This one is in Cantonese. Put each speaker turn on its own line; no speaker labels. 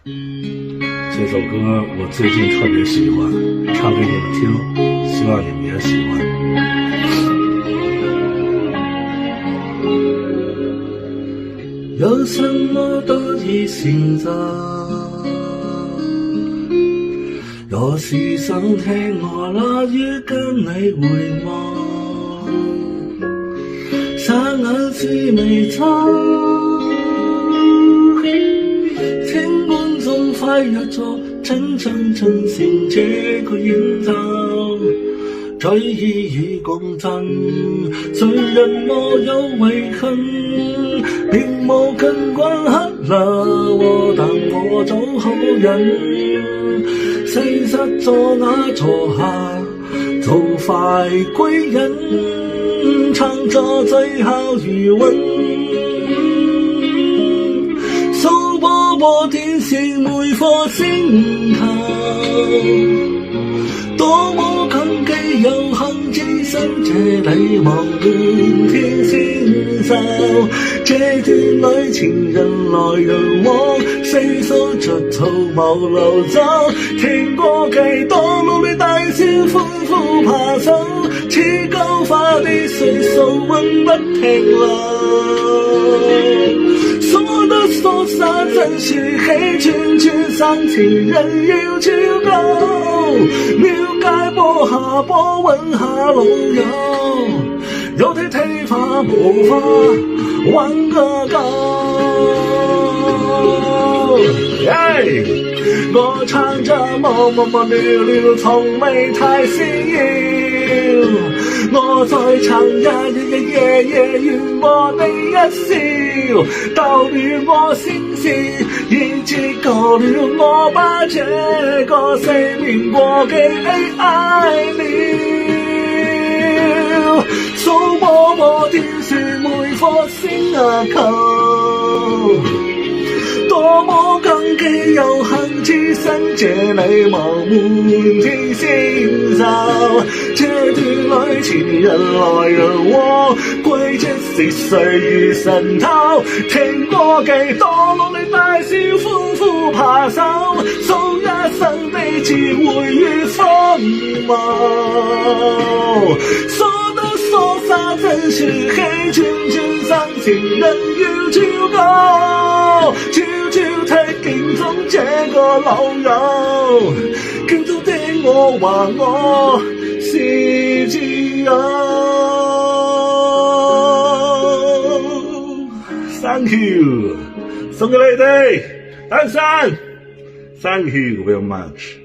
这首歌我最近特别喜欢，唱给你们听，希望你们也喜欢。有什麼得以選擇？若是想聽我樂於跟你回望，霎眼是微差，天觀眾快入座，真正進行這個演奏。在意與共振，誰人莫有遺憾，別無更關刻了，但我做好人。事實坐那坐下，做快歸人，創作最後餘韻。數播電視每顆星球，多麼感激有幸置身這裡望滿天星宿，這段旅程人來人往，細數着途無路走，聽歌幾多努力大笑歡呼拍手，似高發的歲數永不停留，說得說灑真是喜，串串生情人要超高，了解播下播揾下老友，有啲睇法無法揾個夠。我唱着無聊聊，從未太需要。我在唱夜願和你一笑，逗了我先笑，已接過了我把這個四面過嘅 AI 了。數播電視每顆星球，多麼感激有幸置身這裡望滿天星宿，這段旅程人來人往，軌跡是歲月神偷，聽歌幾多努力大笑歡呼拍手，數一生的智慧與風貌，說得說灑真是喜，串串生情人要超高，悄悄踢鏡中這個老友，鏡中的我話我是自由。Thank you，送給你哋，單身 ，Thank you very much。